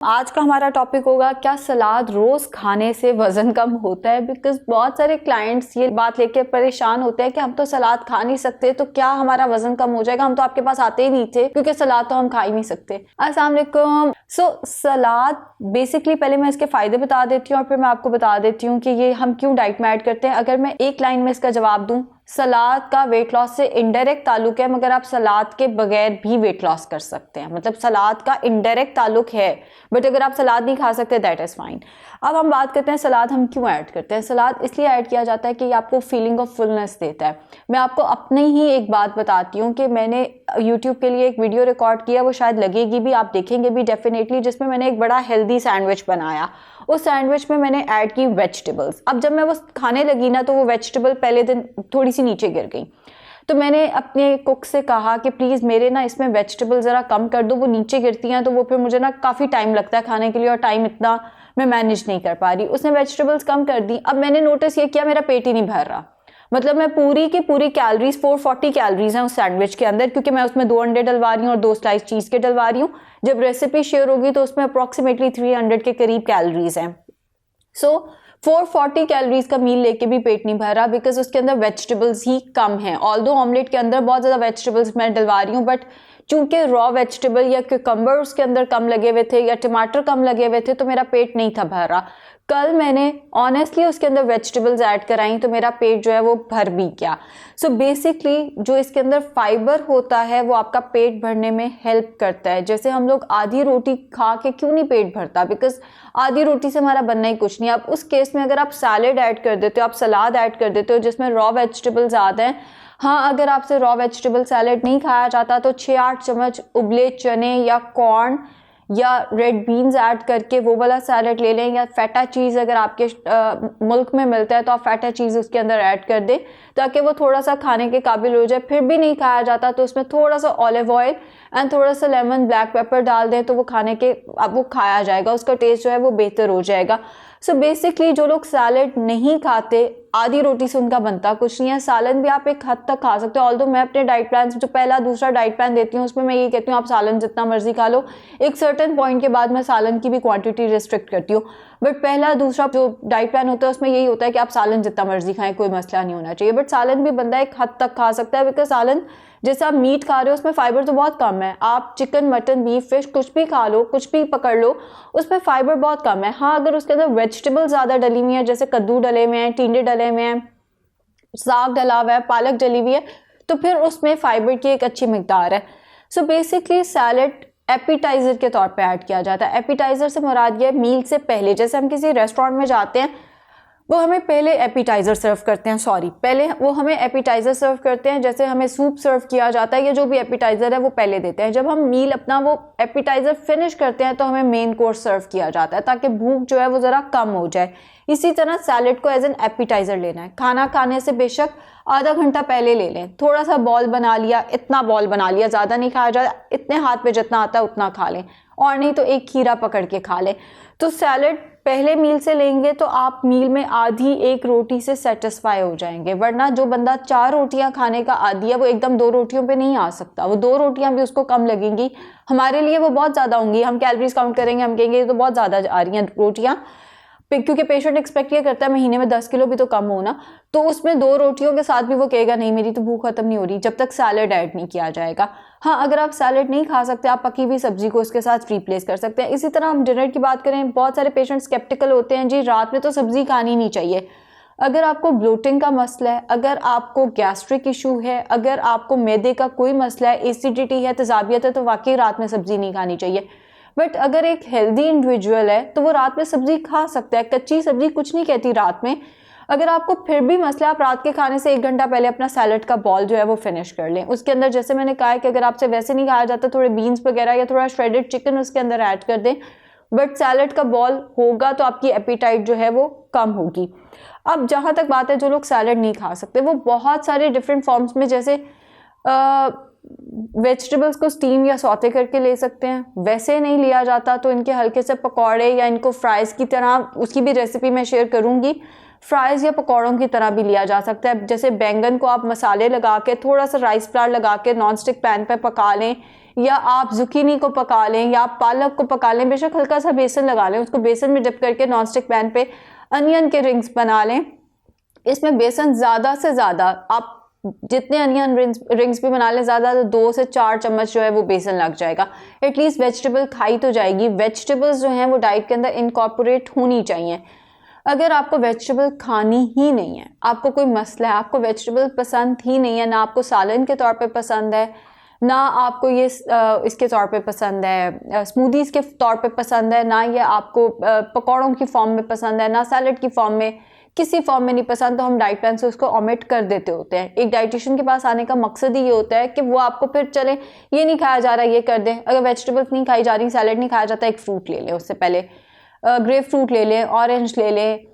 आज का हमारा टॉपिक होगा क्या सलाद रोज खाने से वजन कम होता है। बिकॉज बहुत सारे क्लाइंट्स ये बात लेके परेशान होते हैं कि हम तो सलाद खा नहीं सकते तो क्या हमारा वजन कम हो जाएगा, हम तो आपके पास आते ही नहीं थे क्योंकि सलाद तो हम खा ही नहीं सकते। अस्सलाम वालेकुम। सलाद बेसिकली पहले मैं इसके फायदे बता देती हूँ और फिर मैं आपको बता देती हूँ कि ये हम क्यों डाइट में ऐड करते हैं। अगर मैं एक लाइन में इसका जवाब दूं, सलाद का वेट लॉस से इनडायरेक्ट ताल्लुक है, मगर आप सलाद के बगैर भी वेट लॉस कर सकते हैं। मतलब सलाद का इनडायरेक्ट ताल्लुक है, बट अगर आप सलाद नहीं खा सकते दैट इज फाइन। अब हम बात करते हैं सलाद हम क्यों ऐड करते हैं। सलाद इसलिए ऐड किया जाता है कि ये आपको फीलिंग ऑफ फुलनेस देता है। मैं आपको अपनी ही एक बात बताती हूँ कि मैंने यूट्यूब के लिए एक वीडियो रिकॉर्ड किया, वो शायद लगेगी भी, आप देखेंगे भी डेफिनेटली, जिसमें मैंने एक बड़ा हेल्दी सैंडविच बनाया। उस सैंडविच में मैंने ऐड की वेजिटेबल्स। अब जब मैं वो खाने लगी ना तो वो वेजिटेबल पहले दिन थोड़ी सी नीचे गिर गई, तो मैंने अपने कुक से कहा कि प्लीज़ मेरे ना इसमें वेजिटेबल ज़रा कम कर दो, वो नीचे गिरती हैं तो वो फिर मुझे ना काफ़ी टाइम लगता है खाने के लिए और टाइम इतना मैं मैनेज नहीं कर पा रही। उसने वेजिटेबल्स कम कर दी। अब मैंने नोटिस ये किया मेरा पेट ही नहीं भर रहा। मतलब मैं पूरी की पूरी कैलोरीज 440 कैलोरीज हैं उस सैंडविच के अंदर, क्योंकि मैं उसमें 2 अंडे डलवा रही हूँ और 2 स्लाइस चीज़ के डलवा रही हूँ। जब रेसिपी शेयर होगी तो उसमें अप्रॉक्सीमेटली 300 के करीब कैलोरीज हैं। 440 कैलोरीज का मील लेके भी पेट नहीं भर रहा बिकॉज उसके अंदर वेजिटेबल्स ही कम हैं। ऑल्दो ऑमलेट के अंदर बहुत ज़्यादा वेजिटेबल्स मैं डलवा रही हूँ, बट चूंकि रॉ वेजिटेबल या क्यूकम्बर उसके अंदर कम लगे हुए थे या टमाटर कम लगे हुए थे तो मेरा पेट नहीं था भर रहा। कल मैंने ऑनेस्टली उसके अंदर वेजिटेबल्स ऐड कराई तो मेरा पेट जो है वो भर भी गया। बेसिकली जो इसके अंदर फाइबर होता है वो आपका पेट भरने में हेल्प करता है। जैसे हम लोग आधी रोटी खा के क्यों नहीं पेट भरता, बिकॉज आधी रोटी से हमारा बनना ही कुछ नहीं। अब उस केस में अगर आप सैलेड ऐड कर देते हो, आप सलाद ऐड कर देते हो जिसमें रॉ वेजिटेबल्स आते हैं। हाँ, अगर आपसे रॉ वेजिटेबल सैलेड नहीं खाया जाता तो 6-8 चम्मच उबले चने या कॉर्न या रेड बीन्स ऐड करके वो वाला सैलेड ले लें, या फेटा चीज़ अगर आपके मुल्क में मिलता है तो आप फेटा चीज़ उसके अंदर ऐड कर दें ताकि वो थोड़ा सा खाने के काबिल हो जाए। फिर भी नहीं खाया जाता तो उसमें थोड़ा सा ऑलिव ऑयल एंड थोड़ा सा लेमन ब्लैक पेपर डाल दें तो वो खाने के अब वो खाया जाएगा, उसका टेस्ट जो है वो बेहतर हो जाएगा। बेसिकली जो लोग सैलेड नहीं खाते, आधी रोटी से उनका बनता कुछ नहीं है। सालन भी आप एक हद तक खा सकते हो। ऑल्दो मैं अपने डाइट प्लान जो पहला दूसरा डाइट प्लान देती हूँ उसमें मैं ये कहती हूँ आप सालन जितना मर्जी खा लो। एक सर्टेन पॉइंट के बाद मैं सालन की भी क्वांटिटी रिस्ट्रिक्ट करती हूँ, बट पहला दूसरा जो डाइट प्लान होता है उसमें यही होता है कि आप सालन जितना मर्जी खाएं, कोई मसला नहीं होना चाहिए। बट सालन भी बंदा एक हद तक खा सकता है बिकॉज सालन जैसे आप मीट खा रहे हो उसमें फाइबर तो बहुत कम है। आप चिकन मटन बीफ फिश कुछ भी खा लो, कुछ भी पकड़ लो, उसमें फाइबर बहुत कम है। हाँ, अगर उसके अंदर वेजिटेबल ज़्यादा डली हुई है, जैसे कद्दू डले हुए हैं, टिंडे डले हुए हैं, साग डला हुआ है, पालक डली हुई है, तो फिर उसमें फाइबर की एक अच्छी मिकदार है। बेसिकली सैलेड एपिटाइजर के तौर पे ऐड किया जाता है। एपिटाइजर से मुराद ये है मील से पहले। जैसे हम किसी रेस्टोरेंट में जाते हैं वो हमें पहले एपिटाइजर सर्व करते हैं, पहले वो हमें एपिटाइजर सर्व करते हैं। जैसे हमें सूप सर्व किया जाता है या जो भी एपिटाइजर है वो पहले देते हैं। जब हम मील अपना वो एपिटाइजर फिनिश करते हैं तो हमें मेन कोर्स सर्व किया जाता है ताकि भूख जो है वो ज़रा कम हो जाए। इसी तरह सैलेड को एज एन एपिटाइजर लेना है। खाना खाने से बेशक आधा घंटा पहले ले लें, थोड़ा सा बॉल बना लिया, इतना बॉल बना लिया, ज़्यादा नहीं खाया जाता, इतने हाथ पे जितना आता है उतना खा लें, और नहीं तो एक खीरा पकड़ के खा लें। सैलेड पहले मील से लेंगे तो आप मील में आधी एक रोटी से सेटिस्फाई हो जाएंगे, वरना जो बंदा 4 रोटियां खाने का आदी है वो एकदम 2 रोटियों पे नहीं आ सकता। वो 2 रोटियां भी उसको कम लगेंगी, हमारे लिए वो बहुत ज़्यादा होंगी। हम कैलोरीज काउंट करेंगे, हम कहेंगे तो बहुत ज़्यादा आ रही हैं रोटियां, क्योंकि पेशेंट एक्सपेक्ट ये करता है महीने में 10 किलो भी तो कम होना। तो उसमें 2 रोटियों के साथ भी वो कहेगा नहीं मेरी तो भूख खत्म नहीं हो रही जब तक सैलेड ऐड नहीं किया जाएगा। हाँ, अगर आप सैलेड नहीं खा सकते आप पकी हुई सब्जी को उसके साथ रिप्लेस कर सकते हैं। इसी तरह हम डिनर की बात करें, बहुत सारे पेशेंट स्केप्टिकल होते हैं जी रात में तो सब्जी खानी नहीं चाहिए। अगर आपको ब्लोटिंग का मसला है, अगर आपको गैस्ट्रिक इशू है, अगर आपको मैदे का कोई मसला है, एसिडिटी है, तेजाबियत है, तो वाकई रात में सब्जी नहीं खानी चाहिए। बट अगर एक हेल्दी इंडिविजुअल है तो वो रात में सब्जी खा सकता है। कच्ची सब्जी कुछ नहीं कहती रात में। अगर आपको फिर भी मसला, आप रात के खाने से 1 घंटा पहले अपना सैलेड का बॉल जो है वो फिनिश कर लें। उसके अंदर जैसे मैंने कहा है कि अगर आपसे वैसे नहीं खाया जाता थोड़े बीन्स वगैरह या थोड़ा श्रेडेड चिकन उसके अंदर ऐड कर दें, बट सैलेड का बॉल होगा तो आपकी एपिटाइट जो है वो कम होगी। अब जहाँ तक बात है जो लोग सैलेड नहीं खा सकते वो बहुत सारे डिफरेंट फॉर्म्स में, जैसे वेजिटेबल्स को स्टीम या सौते करके ले सकते हैं। वैसे नहीं लिया जाता तो इनके हल्के से पकौड़े या इनको फ्राइज़ की तरह, उसकी भी रेसिपी मैं शेयर करूंगी, फ्राइज़ या पकौड़ों की तरह भी लिया जा सकता है। जैसे बैंगन को आप मसाले लगा के थोड़ा सा राइस फ्लावर लगा के नॉन स्टिक पैन पे पका लें, या आप जुकीनी को पका लें या आप पालक को पका लें, बेशक हल्का सा बेसन लगा लें, उसको बेसन में डिप करके नॉनस्टिक पैन पे अनियन के रिंग्स बना लें। इसमें बेसन ज़्यादा से ज़्यादा, आप जितने अनियन रिंग्स भी बना लें, ज़्यादा तो 2 से 4 चम्मच जो है वो बेसन लग जाएगा। एटलीस्ट वेजिटेबल खाई तो जाएगी। वेजिटेबल्स जो हैं वो डाइट के अंदर इनकॉर्पोरेट होनी चाहिए। अगर आपको वेजिटेबल खानी ही नहीं है, आपको कोई मसला है, आपको वेजिटेबल पसंद ही नहीं है, ना आपको सालन के तौर पे पसंद है, ना आपको ये इसके तौर पे पसंद है, स्मूदीज़ के तौर पे पसंद है, ना ये आपको पकौड़ों की फॉर्म में पसंद है, ना सैलड की फॉर्म में, किसी फॉर्म में नहीं पसंद, तो हम डाइट प्लान से उसको ओमिट कर देते होते हैं। एक डाइटिशियन के पास आने का मकसद ही ये होता है कि वो आपको फिर चले ये नहीं खाया जा रहा ये कर दें। अगर वेजिटेबल्स नहीं खाई जा रही, सैलड नहीं खाया जाता, एक फ्रूट ले लें, उससे पहले ग्रेप फ्रूट ले लें, ऑरेंज ले लें।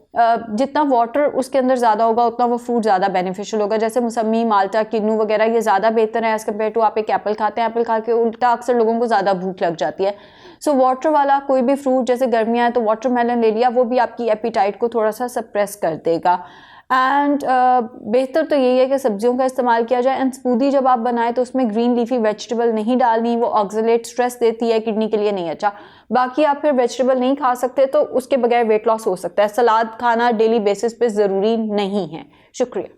जितना वाटर उसके अंदर ज़्यादा होगा उतना वो फ्रूट ज़्यादा बेनिफिशियल होगा। जैसे मौसमी, माल्टा, किन्नू वगैरह ये ज़्यादा बेहतर है एज़ कम्पेयर टू आप एक एप्पल खाते हैं। एप्पल खा के उल्टा अक्सर लोगों को ज़्यादा भूख लग जाती है। सो वाटर वाला कोई भी फ्रूट, जैसे गर्मियाँ हैं तो वाटरमेलन ले लिया, वो भी आपकी एपिटाइट को थोड़ा सा सप्रेस कर देगा। एंड बेहतर तो यही है कि सब्जियों का इस्तेमाल किया जाए। एंड स्मूदी जब आप बनाएं तो उसमें ग्रीन लीफी वेजिटेबल नहीं डालनी, वो ऑक्सलेट स्ट्रेस देती है, किडनी के लिए नहीं अच्छा। बाकी आप फिर वेजिटेबल नहीं खा सकते तो उसके बगैर वेट लॉस हो सकता है। सलाद खाना डेली बेसिस पे ज़रूरी नहीं है। शुक्रिया।